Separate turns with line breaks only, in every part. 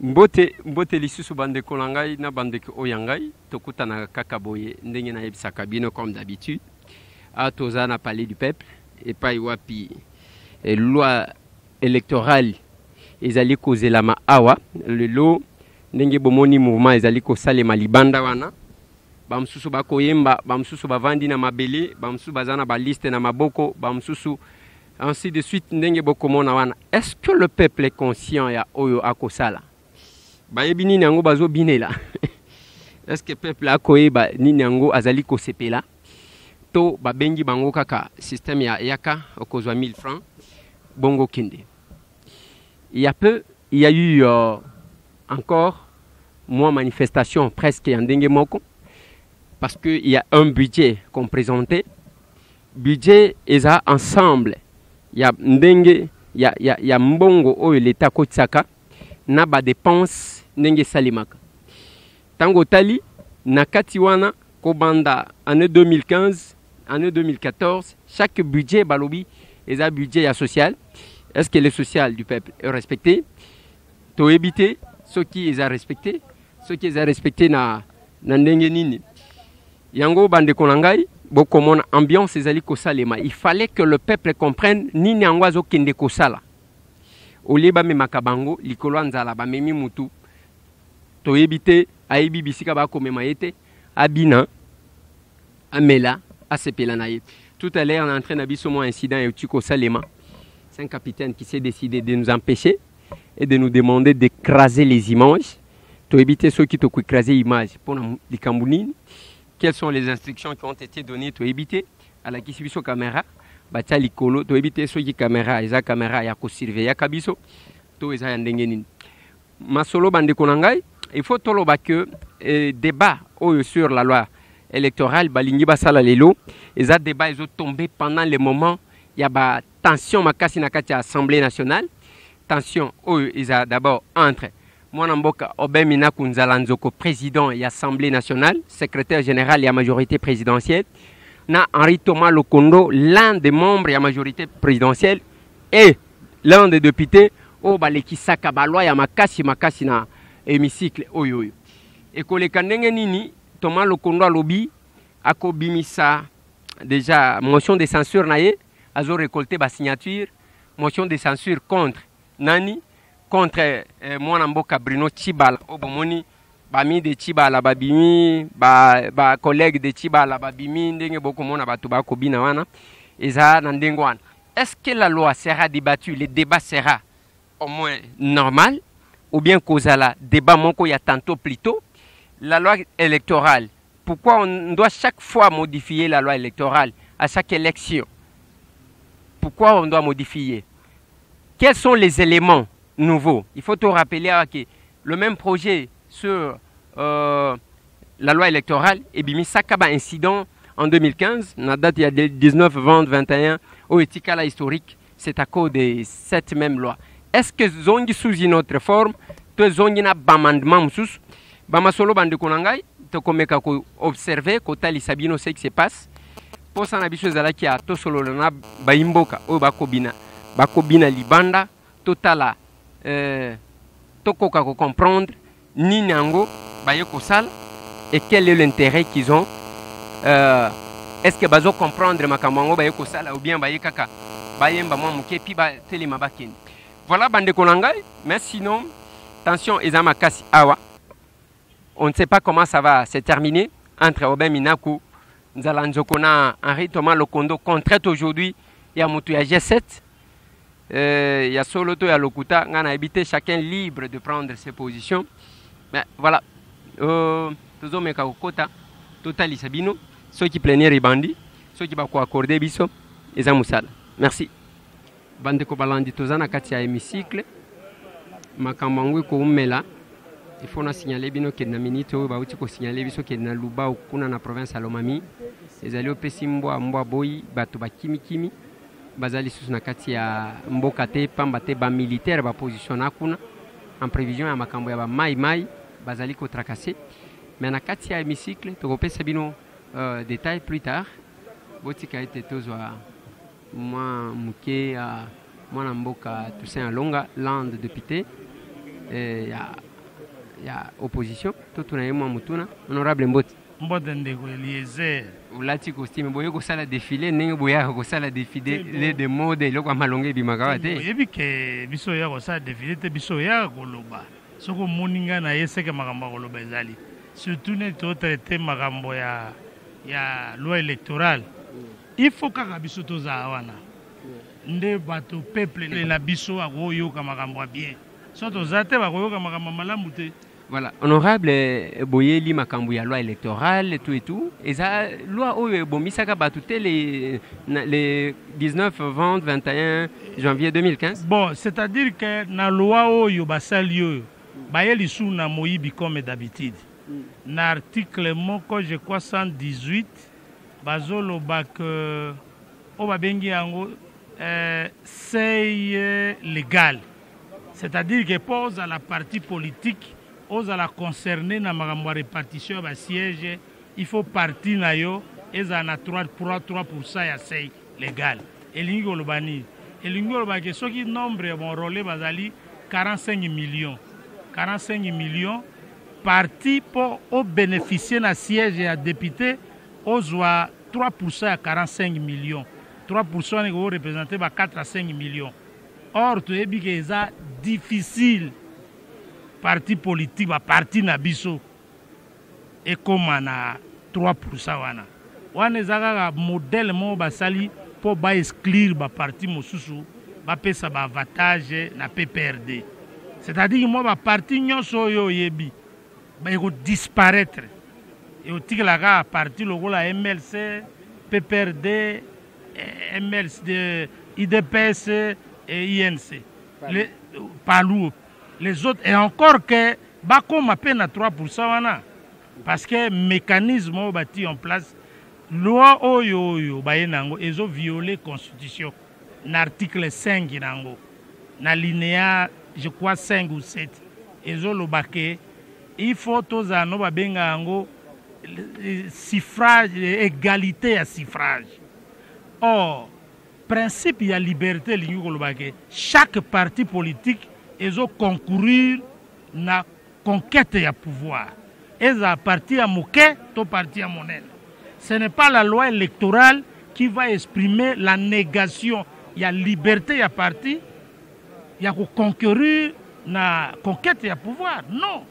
mbote lisusu bandeko na ngai na bandeko oyo ngai tokutana kaka boye ndenge nayebisaka bino comme d'habitude a toza na palais du peuple epai wapi loi électorale ezali kozelama awa lelo ndenge bomoni mouvement ezali kosalema libanda wana bamususu bakoyemba bamususu bavandi na mabele bamususu baza na baliste na maboko bamususu ainsi de suite ndenge bokomona wana. Est-ce que le peuple est conscient ya oyo akosala bayebi nini yango bazobinela? Est-ce que peuple akoyeba nini yango azali kosepela to babengi bango kaka système ya yaka okozwa 1000 francs bongo kende? Il y a peu, il y a eu encore moins manifestation presque en dengue moko parce qu'il y a un budget qu'on présentait. Budget eza ensemble. Il y a ndenge, il y a mbongo oyo l'État kotsaka na ba dépense ndenge salimaka. Tango tali nakati wana kobanda année 2015, année 2014, chaque budget balobi eza budget ya social. Est-ce que le social du peuple est respecté? To éviter ceux qui les a respectés, ceux qui les a respectés na ndenge nini. Yango bande konangai, bokomona ambiance ezali kosalema. Il fallait que le peuple comprenne nini yango azokende kosala. Olieba me makabango likolo nzala ba memi mutu. To éviter aibi bisika ba komema yete abina amela asepela na ye. Tout à l'heure on est en train d'abiso mo incident et tu kosalema. C'est un capitaine qui s'est décidé de nous empêcher et de nous demander d'écraser les images. Pour éviter ceux qui t'ont écrasé les images pour les Cambounines. Quelles sont les instructions qui ont été données pour éviter à la Kisibiso caméra, Batia Likolo, pour éviter ceux qui caméra, et caméra, ya ko surveiller Kabiso, to eza yandengenin. Masolo bande konangai, il faut toloba que débat sur la loi électorale, balingi basala lelo, et ça débat ils ont tombé pendant le moment, il y a ba tension makasi na kati ya Assemblée nationale. Tension oyo eza d'abord entre mwana mboka Obemina Kunzala Nzoko, président et Assemblée nationale, secrétaire général et la majorité présidentielle, na Henri Thomas Lokondo, l'un des membres de la majorité présidentielle et l'un des députés au baleki saka balwa ya makasi na hémicycle oyo. Et koleka ndenge nini Thomas Lokondo alobi akobimisa déjà motion de censure naye azo récolté ba signature motion de censure contre nani contre mwana mboka Bruno Tshibala obomoni bami de Tshibala babimi ba collègue de Tshibala babimi ndenge bokomona batu bakobina wana eza na ndenge wana. Est-ce que la loi sera débattue, le débat sera au moins normal ou bien kozala débat moko ya tantôt plus tôt? La loi électorale, pourquoi on doit chaque fois modifier la loi électorale à chaque élection? Pourquoi on doit modifier? Quels sont les éléments nouveaux? Il faut te rappeler que le même projet sur la loi électorale et bimi sakaba incident en 2015, la date il y a 19-20-21 au etikala historique, c'est à cause de cette même loi. Est-ce que zongi sous une autre forme, te zongi na bamandement moussous, bamasolo bande konangai, te komeka ko observer kotali sabino ce qui se passe. Pour ça, nabiso zalaki a to solo na baimboka o bakobina libanda totala tokoka ko comprendre ni nango baye ko sal et quel est l'intérêt qu'ils ont. Est-ce que bazo comprendre makamango baye ko sala ou bien baye kaka bayemba mo muke pi ba telema bakeni. Voilà bande konangai, mais sinon tension ezama kasi awa. On ne sait pas comment ça va se terminer entre Obem Minaku Nzala Nzoko na Henri Thomas Lokondo contrainte aujourd'hui. Il y a Moutou, il y a G7, il y a Soloto, il y a Lokuta. On a habité chacun libre de prendre ses positions. Mais voilà. Tous les Kota, Total Sabino, ceux qui plaignaient les bandits, ceux qui vont accorder Bisso, et Zamoussala. Merci. Bande Kobalandi Tozana Katia hémicycle. Makamangwe Koumela. Il faut signaler bino que na minito ba uti ko signaler biso que na luba kuna na province ya Lomami ezali opesi mbwa boyi bato ba kimi bazali susu na kati ya mboka te pamba te ba militaire ba positionna kuna en prévision ya makambo ya ba mai bazali ko tracasser. Mais na kati ya hémicycle to kopesa bino détail plus tard. Botika ete tozwa mwa muke mwana mboka Toussaint Alonga land député ya ya opposition to tunaye mwa mutuna honorable Mboti
Mbote ndeko Eliezer
ulati costume boye ko sala défilé ndenge boya ko sala défilé de mode loko malonge bimaka te
yebi ke biso ya ko sala défilé te biso ya koloba soko moninga na yeseke makambo koloba ezali surtout ne to traiter makambo ya loi électorale il faut kaka biso toza wana nde bato peuple na biso akoyoka makambo bien so toza te bakoyoka makambo malamu te.
Voilà, honorable Boyeli makambu ya loi électorale et tout. Et ça, loi où bomisaka batouté les 19, 20, 21 janvier 2015.
Bon, c'est-à-dire que na loi où yo basali bayeli sous na moyibi comme d'habitude. Na article moko je crois 118 bazolo bak o babengi yango c'est légal. C'est-à-dire que pose à la partie politique aux à la concerner na makambo répartition ba siège il faut partir na yo eza na 3% ya sei légal elingi olobani elingi olobaki soki nombre bon rôle bazali 45 millions parti pour au bénéficier na siège ya député ozwa 3% à 45 millions 3% ne go représenter ba 4 à 5 millions or to ebi que eza difficile parti politique ba parti na biso et comme na 3% wana wana ezaka modèle mo basali pour ba exclure ba parti mosusu ba pesa ba avantage na PPRD c'est-à-dire moi ba parti nyonso yo yebi ba eko disparaître et au tikala ka parti lokola MLC PPRD MLC IDPS et INC les palou les autres, et encore que Bakom a peine à 3% wana. Parce que le mécanisme bâti en place, loi oyo bayenango, ils ont violé la constitution. L'article 5 nango, na linéa, je crois 5 ou 7, ils ont le baquet. Il faut tous ano babenga ango suffrage, égalité à suffrage. Or, principe il y a liberté lingo le baquet. Chaque parti politique ils ont concouru na conquête ya pouvoir. Ils ont parti à Mouké, tout parti à Monel. Ce n'est pas la loi électorale qui va exprimer la négation. Il y a liberté, il y a parti, il y a concourir na conquête ya pouvoir. Non.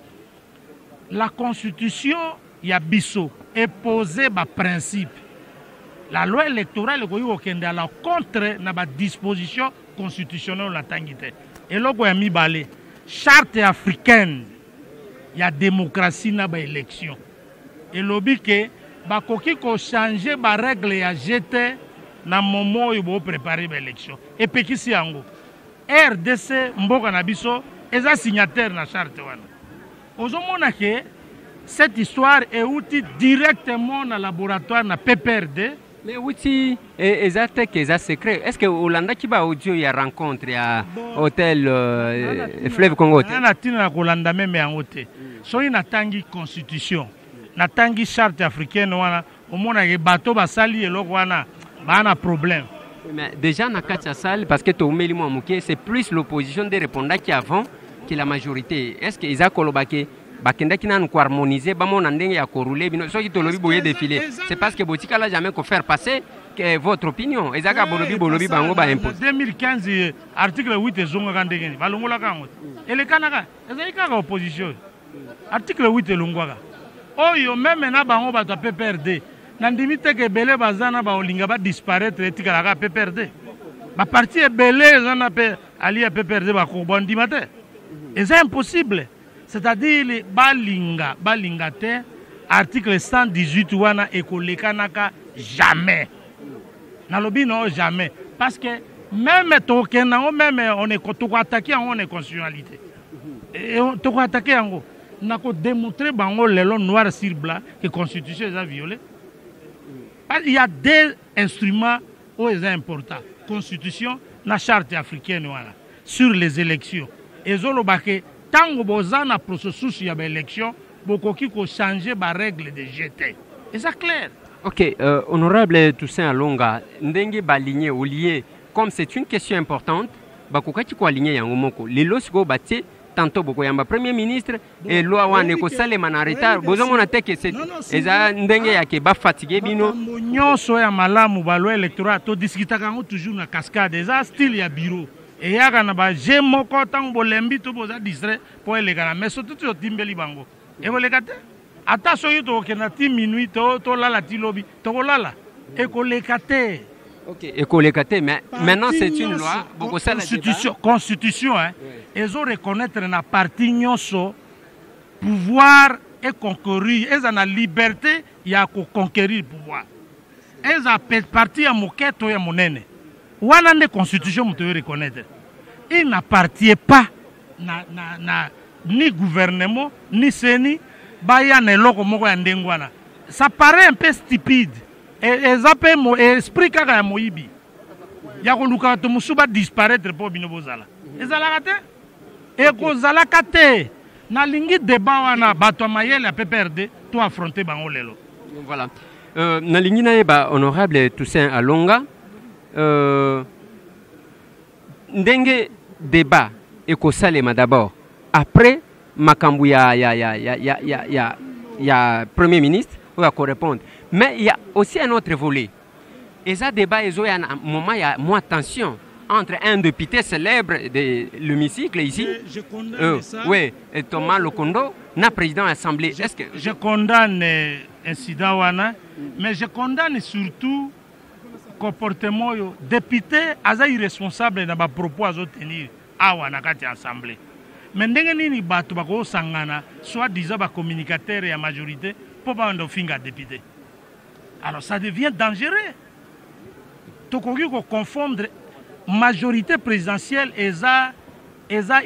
La constitution, il y a biso, est posée par principe. La loi électorale est à la contre na ba disposition constitutionnelle la tangité. Et là, il y a mis balé. Charte africaine, il y a démocratie dans l'élection. Et lobby que bakoki ko changer ba règle ya jeter na moment où il faut préparer l'élection. Et puis si yango RDC mboka na biso eza signataire na charte wana. Ozomona que cette histoire est outil directement dans le laboratoire na PPRD.
Mais outil exact que ça secret. Est-ce que Hollanda qui va audio il y a rencontre à hôtel Fleuve Congo?
Na tina Hollanda même en hôtel. So ina tangi constitution. Na tangi charte africaine wana omona ke bateau basali eloko wana bana problème.
Mais déjà na katia salle parce que to meli mo muke c'est plus l'opposition de répondre qui avant que la majorité. Est-ce que Isaac Kolobake bakenda kina nous harmoniser ba mon ndenge ya korouler bino so ki to lobi boye défiler c'est parce que botika la jamais ko faire passer que votre opinion ezaka bolobi bango ba impose
2015 article 8 ezonga kandenge balongola kango ele kanaka ezalika ka opposition article 8 elongwaka oyo même na bango ba ta PPRD na ndimite ke belé bazana ba olinga ba disparaître etika ka PPRD ba parti belé zana pe ali PPRD ba ko bondima te c'est impossible. C'est-à-dire les balingate article 118 wana ekolekanaka jamais. Nalobi non jamais parce que même token même on est to attaquer on est constitutionnalité. Et to attaquer en na ko démontrer bango lelo noir sur blanc que constitution est violée. Il y a deux instruments où est important. Constitution na charte africaine wana sur les élections. Et zolobake tango bozana processus ya élection bokoki ko changer ba règle de jeter. Et ça clair.
OK, honorable Toussaint Alonga, ndenge baligné au lié comme c'est une question importante, bakokati ko aligner yango moko. Lelo siko batie tantôt beaucoup yamba premier ministre et loi wane ko salema na retard bozo mona teke c'est eza ndenge ya ke ba fatigué bino
nyonso ya malamu ba loi électoral to discuter kango toujours na cascade eza style ya bureau et yaka na ba je moko tango bolembi to boza distrait pour elegana mais surtout to timbeli bango e bolekate ata so yuto ke na ti minuit to lala ti lobi to lala e ko lekate.
Ok, écolégate, mais maintenant c'est une loi.
Constitution, hein. Ils ont reconnaître la partie nyonso pouvoir et concourir. Ils ont la liberté, il y a conquérir le pouvoir. Ils ont partie à moquette ou à monene. Ou à la constitution, vous devez reconnaître. Il n'appartient pas ni gouvernement, ni séni, baya ne loko moko ya ndengwana. Ça paraît un peu stupide. Esprit kaka ya moyibi ya koluka to musuba disparaître pour bino bozala ezala kate e kozala kate na lingi débat wana bato mayele ya PPRD to affronter bango lelo.
Voilà, na lingi na yeba honorable Toussaint Alonga ndenge débat e ko salema d'abord après makambu ya premier ministre ou à répondre. Mais il y a aussi un autre volet. Et ça débat, il y a un moment, il y a moins de tension entre un député célèbre de l'hémicycle ici.
Je condamne ça.
Oui, et Thomas Lokondo, na président de l'Assemblée.
Je condamne l'incident, mais je condamne surtout le comportement du député irresponsable dans les propos à tenir à l'Assemblée. Mais ndenge batu bako sangana soit disant ba communicateur et la majorité pour pas en finga député. Alors ça devient dangereux. Tokoki ko confondre majorité présidentielle et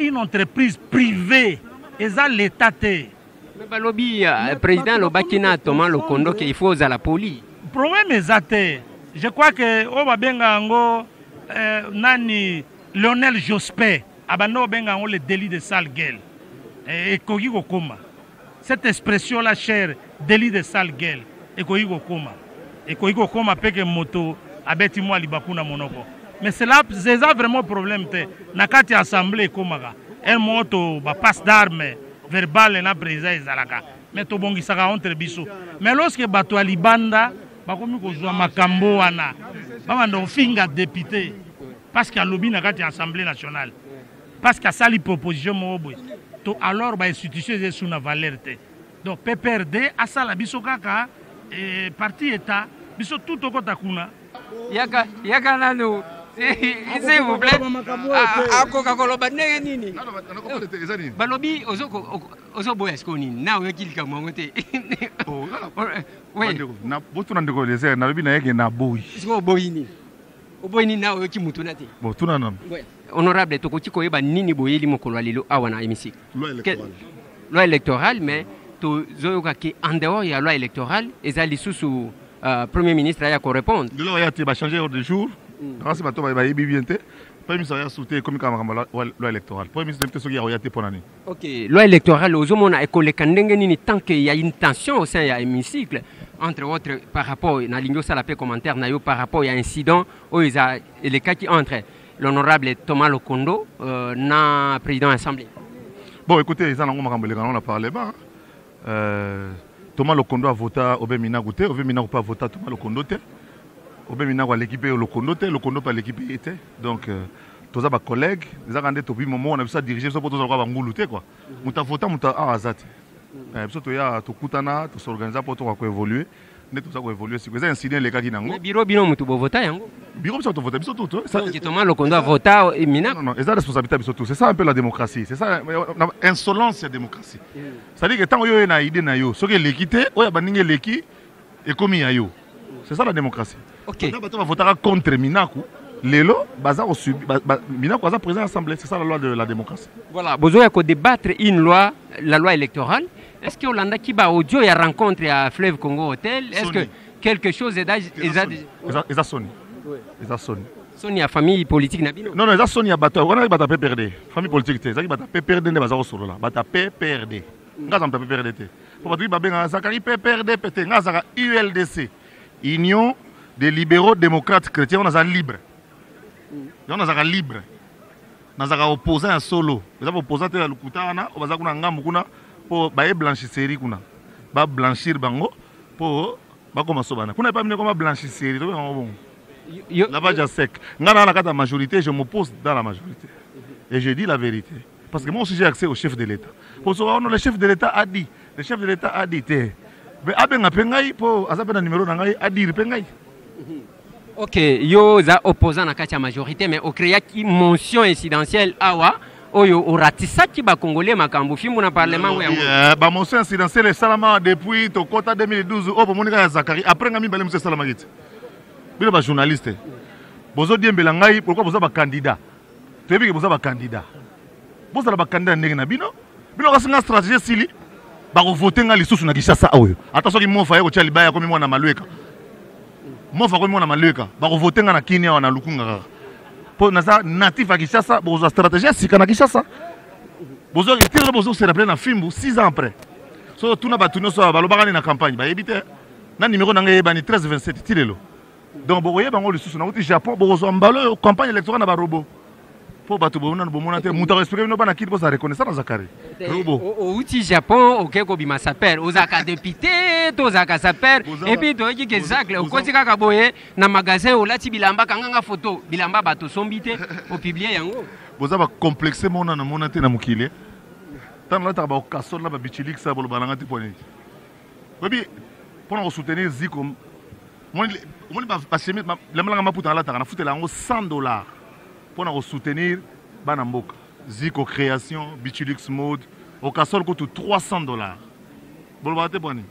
une entreprise privée et l'état. Mais
balobi président Lobakina Thomas Lokondo qu'il faut à la police.
Le problème est zate. Je crois que oba benga ngo nani Lionel Jospin abando benga ngo le délit de sale gueule. Et koki ko koma. Cette expression là chère délit de sale gueule et koki ko koma. Et koki ko koma peke moto abeti moi libakuna monoko. Mais c'est là vraiment problème te. Nakati assemblée komaka. Un moto ba passe d'armes verbal na président ezalaka. Mais to bongi saka entre biso. Mais lorsque bato alibanda bakomi ko zwa makambo wana. Ba ndo finga député parce qu'il y a lobby nakati assemblée nationale. Parce qu'il y a sali proposition mobo. To alors ba institution est sous na valeur te. Donc PPRD asala biso kaka parti état biso tout au kota kuna.
Yaka nano. S'il vous plaît. Akoka koloba ndenge nini? Balobi ozo boyesko nini? Na oyokilika mongote.
Oui. Na botuna ndeko désert na lobi na yeke na boyi.
Siko boyini. Oboyini na oyoki mutu nate.
Bon tuna nam.
Honorable tokoti koyeba nini boyeli mokolo lelo awa na hémicycle. Loi électorale mais to zoyoka ki en dehors ya loi électorale ezali sous premier ministre aya ko répondre.
De loi ya te ba changer ordre du jour. Grâce à toi, il y a premier ministre a sauté comme loi électorale. Premier ministre a été pour l'année.
Ok, loi électorale, aux hommes, on a école tant qu'il y a une tension au sein de l'hémicycle, entre autres par rapport à l'Ingo Salapé commentaire, par rapport à un incident où il y a les cas qui entrent. L'honorable Thomas Lokondo, président de l'Assemblée.
Bon, écoutez, on a parlé. Thomas Lokondo a voté au Bémina Gouté, au Bémina n'a pas voté Thomas Lokondo. Obemina kwa l'équipe Lokondo par l'équipe était donc tous les collègues ils ont rendu depuis moment on a besoin diriger ça pour tous avoir nguluté quoi muta vota muta azati parce que ya to kutana to s'organiser pour to évoluer ne tout ça ko évoluer c'est que ça incident les cas qui nango
bureau bino mutu bo vota yango
bureau ça to voter biso tout ça
Thomas Lokondo a voté mina
non et ça responsabilité biso tout c'est ça un peu la démocratie c'est ça insolence la démocratie c'est à dire que tant yo na idée na yo ce que l'équité oya baninge leki et comme yo c'est ça la démocratie. Ok. On va voter contre Minaku. Lelo, Minaku est président de l'Assemblée. C'est ça la loi de la démocratie.
Voilà. Vous avez débattre une loi, la loi électorale. Est-ce que Hollanda qui va audio et rencontre à Fleuve Congo Hotel? Est-ce que quelque chose est
déjà Sony.
Sony a famille politique
non non, Sony a battu. On a battu PPRD. Famille politique c'est ça qui battu PPRD ne va pas sur là. Battu PPRD. Ngaz am PPRD. Pour battu babenga Zakari PPRD PT Ngazaka ULDC. Union des libéraux démocrates chrétiens, on a libre. On a libre. nazaka opposant ya solo eza opposant te ya lukuta wana obaza kuna ngambu kuna po baye blanchisserie kuna ba blanchir bango po bakoma sobana kuna pas mine comme blanchisserie to bango bon lavage à sec ngana na kata majorité je m'oppose dans la majorité et je dis la vérité parce que moi aussi j'ai accès au chef de l'État pour ça le chef de l'État a dit mais abenga pengai po azapena numéro na ngai a dire pengai.
Ok, yo za opposant na kati ya majorité mais au créa qui mention incidentielle awa oyo oratisaki ba congolais makambo fimu na parlement ya
ba mention incidentielle salama depuis to kota 2012 o bomonika ya Zakari après ngami balé monsieur salama gite bino ba journaliste bozo diembela ngai pourquoi boza ba candidat tebi boza ba candidat boza ba candidat ndenge na bino kasinga stratégie sili ba ko voter nga lisusu na Kinshasa oyo attention ki mofa yeko tia libaya komi mwana malweka mofa komi mwana malweka ba ko voter nga na Kenya na Lukunga po naza natif à Kinshasa bozo stratégie sika na Kinshasa bozo tire bozo se rappeler na Fimbu 6 ans après so tuna batuno so balobaka na campagne ba yebite na numéro na ngai bani 1327 tilelo donc bokoye bango lisusu na uti Japon bozo mbalo campagne électorale na ba robot po batu bona bomona te muta respecter no bana kiti boza reconnaissance Zakari robot
uti Japon okeko bima saper ozaka député tozaka saper et puis to ki exact okoti kaka boye na magasin olati bilamba kanganga photo bilamba bato sombite o publier yango
boza ba complexer mona na mona te na mukile tan la ta ba okasol la ba bichilik sa bolo balanga te poni webi pour soutenir Ziko moni ba chemi la malanga maputa la ta na futela ngo $100 pour soutenir Banamboka. Ziko Création, Bichilix Mode, au Kassol coûte $300. Bolbate Boni.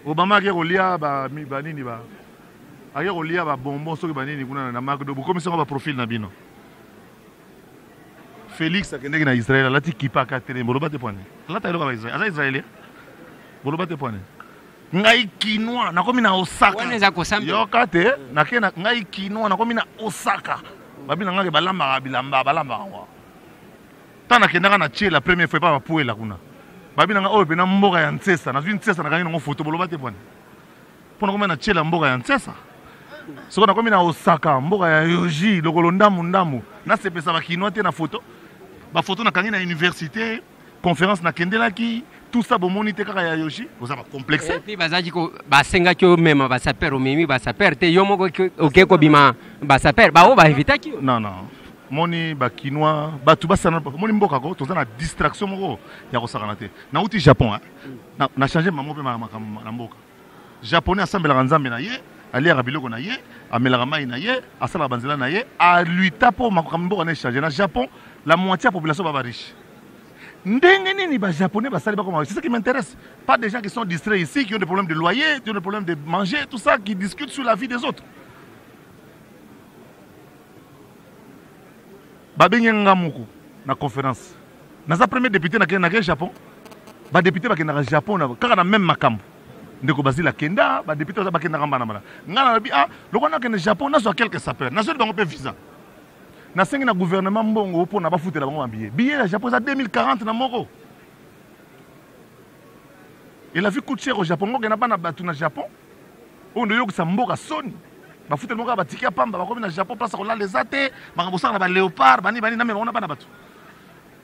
Obama a relia banini ba. A relia ba bonbon so banini kuna na marque de comme ça on va profil na bino. Félix akende na Israël la ti kipa ka tele bolbate Boni. La ta loka Israël. Aza Israélien. Bolbate Boni. Ngai kinwa na komi na Osaka. Yo kate na kena ngai kinwa na komi na Osaka. Babina ngake balamba bilamba wa tana kendaka na tie la première fois pas ba pouela kuna babina nga oyo pena mboka ya Ntsesa na Ntsesa na kangi ngo photo boloba te bwana pona koma na tie la mboka ya Ntsesa soko na komi na Osaka mboka ya Yoji lokolo ndamu na sepesa ba kinwa te na photo ba photo na kangi na université conférence na kendelaki tout ça bomoni te kaka ya Yoji oza ba complexe
et puis bazaji ko basenga kyo mema ba saper o memi ba saper te yo moko okeko bima ba saper ba o ba evitaki
non moni ba kinwa ba tu basana moni mboka ko to na distraction moko ya ko sakana te na uti Japon na changer mamo pe na mboka japonais assemble la nzambe na ye ali ya biloko na ye amela mai na ye asala banzela na ye a lui tapo makambo na changer na Japon la moitié de la population va riche. Japonais, c'est ça qui m'intéresse. Pas des gens qui sont distraits ici, qui ont des problèmes de loyer, qui ont des problèmes de manger, tout ça, qui discutent sur la vie des autres. Babengé Ngamuku, na conférence. Dans sa première député na Japon, ba député ba na Japon na na même makambo. Ndeko Basila Kenda, ba député ba kenda ngamba na mala. Ngana bi le kona na Japon na so quelques sapeurs. Na so bango pe visa. Na sengi na gouvernement mbongo pour na ba foutela bango billet. Billet na Japon ça 2040 na moko. Et la vie coûte cher au Japon, ngo na bana batu na Japon. On de yoko sa mboka soni. Ba foutela moko ba tikia pamba ba ko na Japon place ko la les até, ba bosa na ba léopard, bani na me on bana batu.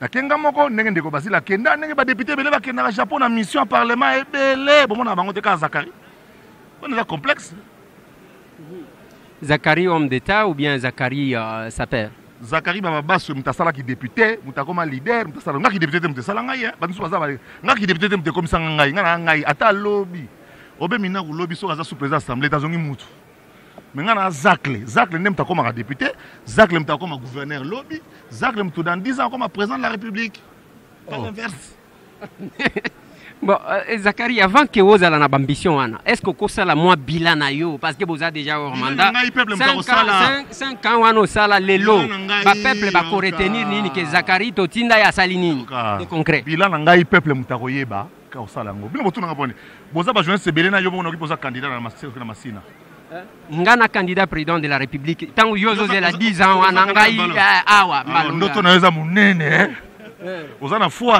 Na kenga moko ndenge ndeko Basila Kenda ndenge ba député belé ba kenda na Japon na mission parlement ebelé, bon na bango te ka Zakari. On est complexe.
Zakari homme d'État ou bien Zakari saper?
Zakari baba baso mutasala ki député, mutakoma leader, mutasala ngaki député mutasala ngai, bantu baza ba ngaki député mutekom sanga ngai, ngana ngai ata lobby. Obe mina ku lobby so aza sous président assemblée tazongi mutu. Mais ngana Zakle nem mutakoma député, Zakle mutakoma gouverneur lobby, Zakle mutu dans 10 ans comme président de la République. Pas l'inverse.
Bon, Zakari, avant que vous ayez une ambition, est-ce que vous avez moins bilan na yo? Parce que vous avez déjà un mandat. 5 ans, vous avez les lots. Le peuple va retenir nini que Zakari totinda ya salinini. C'est concret.
Bilan ngai peuple mutakoyeba ka osalango. Bino botu ngabone. Boza ba joindre sebele na yo mo noki poza candidat na masina.
Ngana candidat président de la République. Tant que yozo zela 10 ans wana ngai awa malunga.
Ndoto na yoza munene. Oza na foi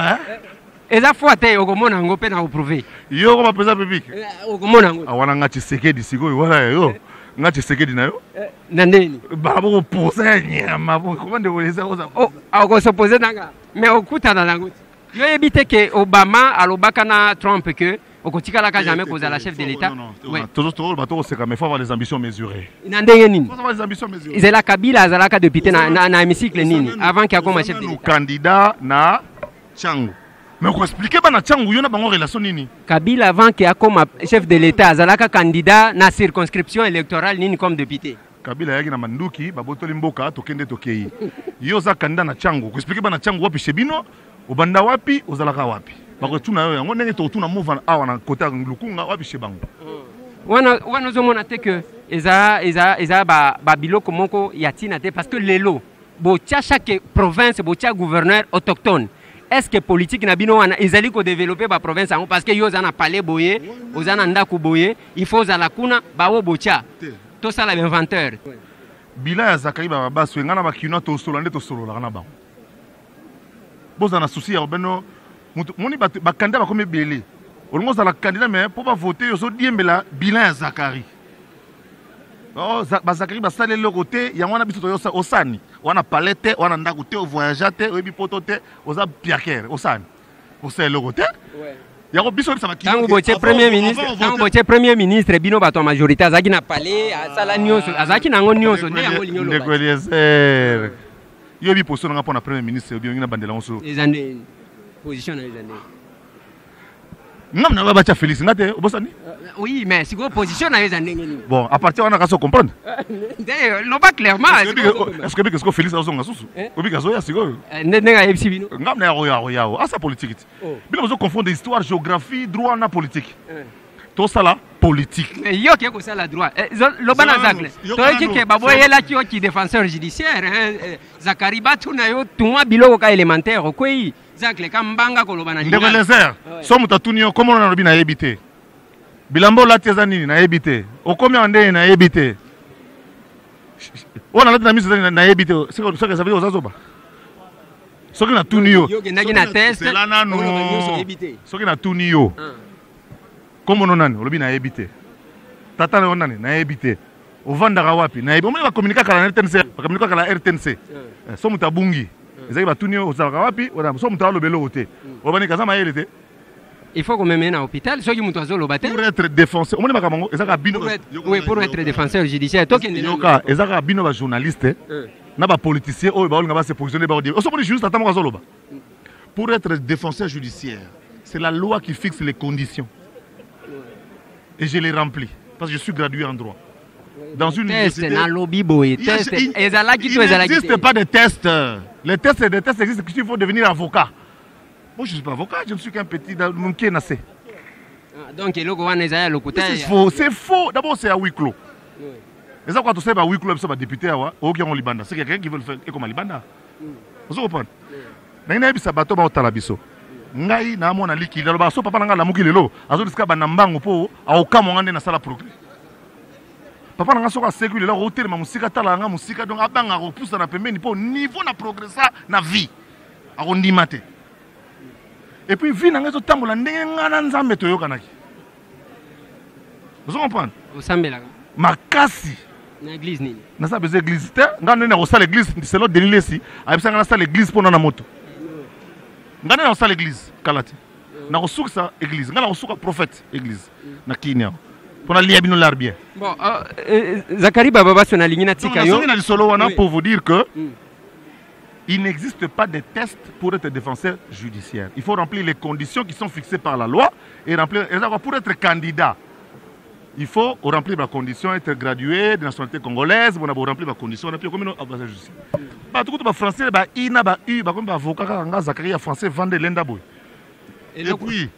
eza fois te okomona ngo pe na oprouver
yo ko président public
okomona ngo
awana ngati Tshisekedi sikoyo wala yo nga Tshisekedi na yo
Nandeni.
babo poser nyama comment de les autres
Oh, ako s'opposer nanga. Mais okutana nango. Yo ebite ke Obama alobaka na Trump que okotikala ka jamais cause la chef de l'état.
Ouais. Toujours bateau c'est comme il faut avoir des ambitions mesurées.
Nandenge nini?
Il faut avoir des ambitions mesurées.
Izela Kabila azalaka député na hémicycle nini avant qu'il akoma chef de l'état.
Candidat na Tchango. Mais on expliquer ba na Tchango yo na bango relation nini?
Kabila avant qu'il akoma chef de l'état azalaka candidat na circonscription électorale nini comme député.
Kabila yaki na manduki babotoli mboka tokende tokei. Yo za candidat na Tchango. Ko expliquer ba na Tchango wapi shebino, obanda wapi, ozalaka wapi. Bako tuna yo yango ndenge to tuna move awa na kota lukunga wapi shebango.
Wana zomona te que eza ba biloko moko yatina te parce que lelo bo tia chaque province bo tia gouverneur autochtone. Est-ce que politique na bino wana ezali ko développer ba province ango parce que yo za na palais boye, ozana ndako boye, il faut za la kuna ba wo bocha. To ça l'inventeur.
Bila ya Zakari ba baso ngana ba kino to solo ndé to solo la na ba. Boza na souci ya beno moni ba candidat ba comme belé. Olongo za la candidat mais pour pas voter yo so diembela bilan ya Zakari. Oh ba Zakari ba sale le côté ya wana biso to yo osani. Wana palette wana ndako te voyager te obi poto te oza Pierre osani. Osale le côté. Ouais. Yako biso bisa makino.
Tango boche premier ministre, tango boche premier ministre bino bato majorité azaki na palais asala nyonso, azaki nango nyonso nde yango linyolo.
Ndeko Eliezer. Yo bi position nga pona premier ministre obi ngina bandela onso.
Ezande position na ezande.
Ngam na ba cha Félix ngate obosani?
Oui, mais si go position na ezande ngeni.
Bon, à partir on a qu'à se comprendre.
Non pas clairement.
Est-ce que Félix a zonga susu? Obi kazo ya sigo.
Ndenga ebisi bino.
Ngam na ya asa politique. Bino bozo confondre histoire, géographie, droit na politique. Tout ça là politique.
Yo qui ko sala droit. Lobana zakle. To ki babo yela ki o ki défenseur judiciaire Zakari batu na yo tuma biloko ka élémentaire okoi. Zakle kambanga ko lobana ni.
Ndeko Eliezer. So mutatuni yo comment on a bina yebité. Bilambo la tezani na yebité. Okomi ande na yebité. On a la mise na yebité. C'est que ça veut dire ozazoba. Soki na tuni yo.
Yo genaki na test.
C'est là nanu. Soki na tuni yo. Comme on a dit, na yebité. Tata na onani na yebité. Ovandaka wapi na yebité. On va communiquer avec la RTNC, on communiquer avec la RTNC. So mutabungi. Ezaki batuni yo ozalaka wapi, ona so mutalo belo ote. Obani kaza mayelete.
Il faut qu'on me mène à l'hôpital, ceux qui m'ont toisé l'hôpital.
Pour être défenseur, on est pas comment, ezaka bino.
Oui, pour être défenseur judiciaire. Toi qui
yoka, ezaka bino ba journaliste. Na ba politicien, oh ba ngaba se positionner ba dire. Oso boni juste attends moi zoloba. Pour être défenseur judiciaire, c'est la loi qui fixe les conditions. Et je les remplis parce que je suis gradué en droit. Dans une université,
il
n'existe pas de tests. Les tests existent qu'il faut devenir avocat. Moi, je ne suis pas avocat, je ne suis qu'un petit qui est nassé.
Donc,
c'est faux. D'abord, c'est à huis clos. Et ça, quand on sait à huis clos, c'est un député, c'est quelqu'un qui veut le faire comme à Libanda. Vous comprenez? Ngai na mona liki la ba so papa nga la mukilelo azo diska ba nambango po aokamo ngande na sala progrès papa nga so ka sécule la hôtel ma musika tala nga musika donc abanga ko poussa na pembeni po niveau na progressa na vie akondimate et puis vie na nga zo tambola ndenge ngana nzambe to yokanaki vous comprenez
osambela
makasi
na église nini
na sa besoin église te ngana na ko sala église c'est l'autre delilesi abisa nga na sala église po na moto ngana na sala église kalati na kosuka sa église ngana kosuka prophète église na kinya pona lia bino lar bien
bon Zakari baba baso na lingina tika yo
na solo wana pour vous dire que il n'existe pas de test pour être défenseur judiciaire. Il faut remplir les conditions qui sont fixées par la loi et remplir pour être candidat. Il faut remplir la condition, être gradué de nationalité congolaise, on a remplir la condition, on a comme une justice. Bah tout le français, bah ina bah u, bah comme avocat kanga Zakari français vendre l'enda boy. Et puis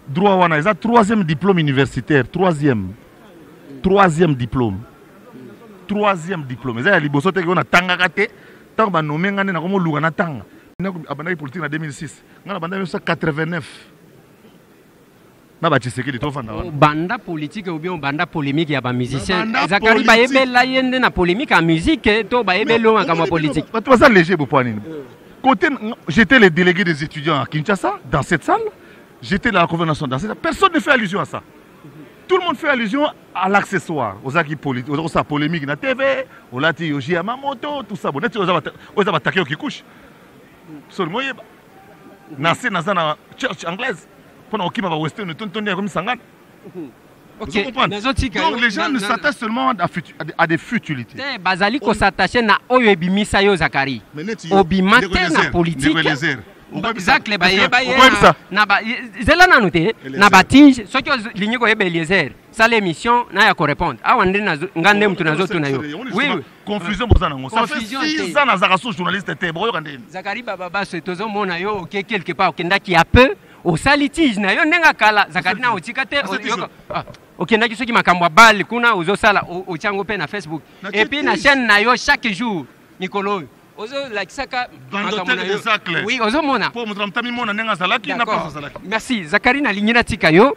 droit wana, ils ont troisième diplôme universitaire, troisième diplôme. Troisième diplôme. Ils ont liboso te qu'on a tanga kate, tant bah nommé ngane na comme luga na tanga. Na abandonné politique en 2006, ngana abandonné en 1989.
Banda politique ou bien banda polémique ya ba musicien Zakari ba yebela yende na polémique en musique to ba yebelo en kama politique
tu vas ça léger pour point côté j'étais le délégué des étudiants à Kinshasa dans cette salle j'étais dans la convention dans cette salle personne ne fait allusion à ça tout le monde fait allusion à l'accessoire. Aux acquis politiques, aux polémiques na TV, aux lati yoji Yamamoto, tout ça. Bon, net aux attaqués qui couchent. Seulement, Nassé na church anglaise. Pendant qu'il m'a western, tontonné comme sangan.
Ok.
Donc les gens ne s'attachent seulement à des futilités.
Bazali ko s'attacher na oyo ebimisa yo Zakari. Obimate na politique. Exactement. Na ba zela nanu te na batige soki ligne ko yebe Eliezer. Ça l'émission na ya ko répondre. Awa ndine ngande mtu nazo tuna yo. Oui.
Confusion bozana ngo. Ça fait 6 ans na zakaso journaliste te boyo kande.
Zakari baba so tozo mona yo quelque part okenda ki a peu au salitige na yo nenga kala Zakari na otika te okendaki soki makambo ya bale kuna ozosala ochango pe na Facebook et puis na chaîne na yo chaque jour Nikolo ozo lakisaka makambo na yo oui ozomona
po mutramtami mona nenga salaki na pas salaki
merci Zakari na lignina tika yo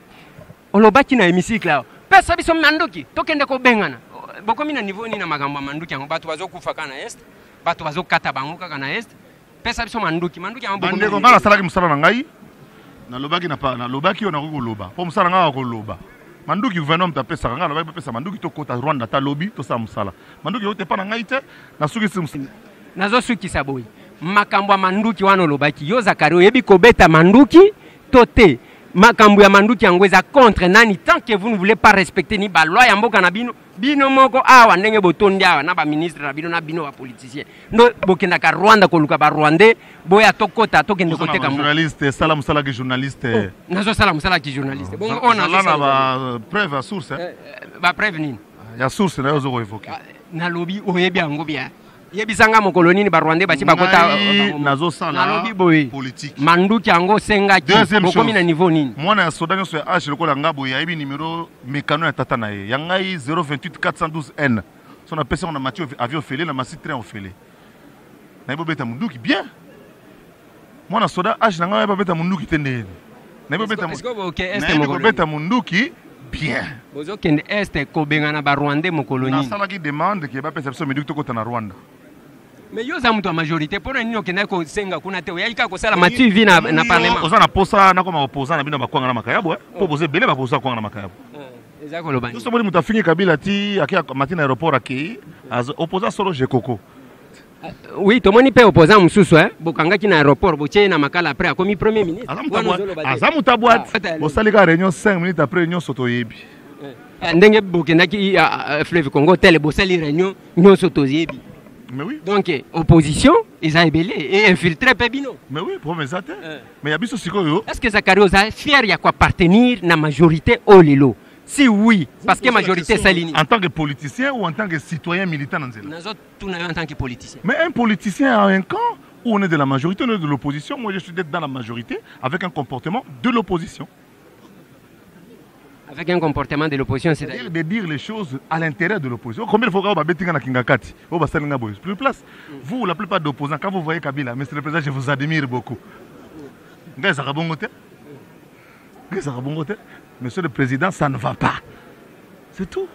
olobaki na hémicycle là pesa biso manduki tokende ko bengana bokomi na niveau ni na makambo ya manduki yango bato bazokufa kana est bato bazokata bango kaka na est pesa biso manduki yango bokomi
ndeko ngala salaki musala na ngai na lobaki na pa na lobaki ona ko loba po musala ngaka ko loba manduki gouvernement tapesa ngala lobaki pesa manduki to kota Rwanda ta lobby to sa musala manduki yote pa na ngai te na suki sim
nazo suki saboyi makambo ya manduki wana lobaki yo Zakari oyebi kobeta manduki tote makambo ya manduki yango eza contre nani tant que vous ne voulez pas respecter ni ba loi ya mboka na bino moko awa ndenge botondi awa na ba ministre na bino ba politicien ndo bokenda ka Rwanda ko luka ba Rwandais boya tokota tokende kote ka
journaliste salam sala ki journaliste
nazo salam sala ki journaliste
bon on a là ba preuve à source
ba preuve nini
ya source na yo zo évoquer
na lobby oyebi yango bien yebisanga mokoloni ni ba Rwandais bachi bakota
nazo sala
na lobby boy
politique
manduki yango senga ki bokomi na niveau nini
mwana ya soda nso ya H lokola ngabo ya yebi numéro mécano ya tata na ye yangai 028 412N son appelle on a Mathieu avion félé na masi train ofélé na ibo beta munduki bien mwana soda H na ngaba beta munduki tende na ibo beta beta munduki bien
bozo kende est ko bengana ba Rwandais mokoloni
na sala ki demande ki ba pesa biso meduki to kota na Rwanda.
Mais yo za mtu wa majorité pour nini okenda ko senga kuna te oyalika ko sala Mathieu vi na parlement
oza na posa na koma opposant na bino bakwanga na makayabo po boze bele baposa kwanga na makayabo
eza ko lobani
so moli muta fingi Kabila ti akia matina aéroport aki opposant solo Jekoko
oui tomoni pe opposant mususu bokangaki na aéroport boche na makala après akomi premier ministre
azamuta boîte bosalika réunion 5 minutes après réunion soto yebi
ndenge bokendaki fleuve Congo tele bosali réunion nyonso toyebi.
Mais oui.
Donc, opposition, ils ont ébélé et infiltré Pébino.
Mais oui, pour mes athées. Mais il y a bien sikoyo.
Est-ce que Zakari est fier de quoi appartenir à la majorité au Lilo? Si oui, parce que la majorité s'aligne.
En tant que politicien ou en tant que citoyen militant dans
Nous tous en tant que politicien.
Mais un politicien a un camp où on est de la majorité, on est de l'opposition. Moi, je suis d'être dans la majorité avec un comportement de l'opposition.
Avec un comportement de l'opposition, c'est-à-dire
de dire les choses à l'intérieur de l'opposition. Combien de fois vous avez dit que plus place. Vous, la plupart d'opposants, quand vous voyez Kabila, Monsieur le Président, je vous admire beaucoup. Monsieur le Président, ça ne va pas. C'est tout.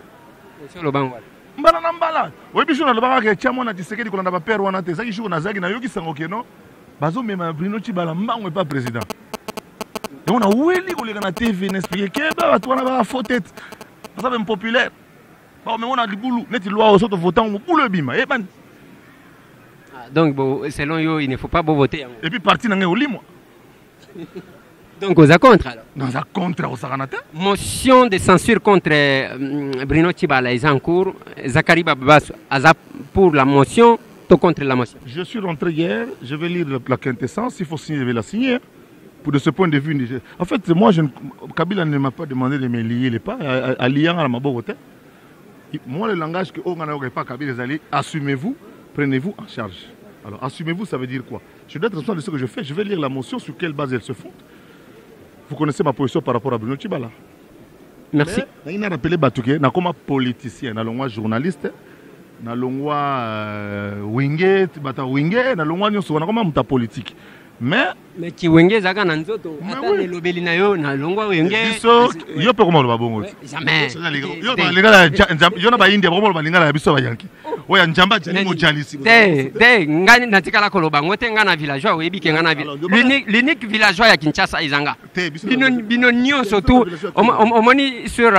Monsieur le Bango.
Mbala mbala. Oui, puis je ne sais pas que Tiamon a dit que qu'on a pas peur ou on a dit ça qui joue na zagi na yoki sangoke non. Bazo même Bruno Tshibala mbango pas président. Et on a oueli qu'on les na TV n'expliquer que bah toi na ba faute tête. Ça même populaire. Bon mais on a du boulot, net loi aux autres votants au boulot bima. Et ben
donc selon yo il ne faut pas voter.
Et puis parti na ngé moi.
Donc aux contre alors.
Dans un contre au Saranata.
Motion de censure contre Bruno Tshibala est en cours. Zakari Babas pour la motion, toi contre la motion.
Je suis rentré hier, je vais lire la quintessence, s'il faut signer, je vais la signer. Pour de ce point de vue, en fait, moi, Kabila ne m'a pas demandé de me lier les pas, à lier à la Maborote. Moi, le langage que Ogan n'a pas Kabila, assumez-vous, prenez-vous en charge. Alors, assumez-vous, ça veut dire quoi? Je dois être responsable de ce que je fais, je vais lire la motion, sur quelle base elle se fonde. Vous connaissez ma position par rapport à Bruno Tshibala.
Merci.
Il a rappelé Batouké, il comme politicien, il journaliste, il Wingé, il comme politique. mais
Chiwenge ezaka na nzoto ata elobeli na yo na longwa wenge
biso yo pe komoloba bongo
jamais
yo na baindia komoloba lingala ya biso bayanki oya njamba jali mojalisi
te ngani natikala koloba ngo te nga na villageois oyebi ke nga na l'unique villageois ya Kinshasa ezanga bino nyonso tu omoni sur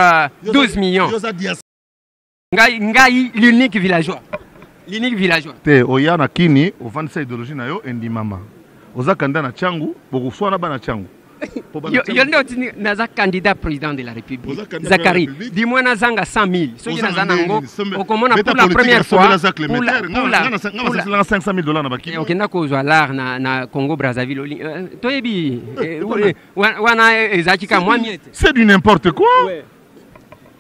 12 millions ngai l'unique villageois
te oya na kini ovandisa idéologie na yo endimama oza kanda na changu bokuswana bana changu
yo nde otini naza candidat président de la République Zakari dis-moi nazanga 100 000 soki naza nango okomona pour la première fois
pour 500 000 dollars na baki
okenda kozwa l'art na Congo Brazzaville toyebi wana ezaki ka moi miette
c'est du n'importe quoi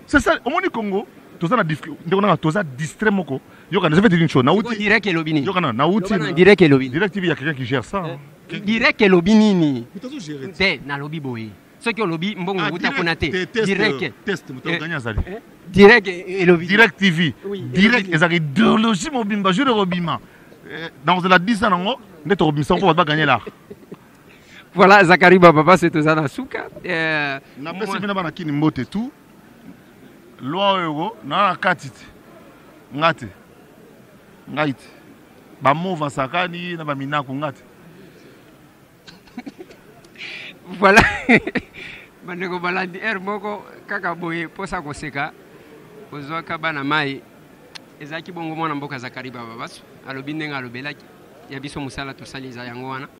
c'est ça omoni Congo toza na ndeko toza distrait moko yokana je vais te dire une chose nauti
direct elobini
yokana nauti
direct elobini
direct il y a quelqu'un qui gère ça
direct elobini ni te na lobi boye soki olobi mbongo nguta kona te direct
test mutoganya zali
direct elobini
direct TV direct ezaki idéologie mobimba je le robima dans la 10 ans ngo ndeto robimisa on va gagner là.
Voilà Zakari Papa c'est tout ça na suka
na pesi bina bana kini mbote tout loi euro na katiti ngate ngaiti ba mova sakani na ba minako ngate
voilà bandeko balandi moko kaka boye posa koseka kozwa kabana mai ezaki bongo mwana mboka Zakari Baba baso alobi ndenga alobelaki ya biso musala tosali za yango wana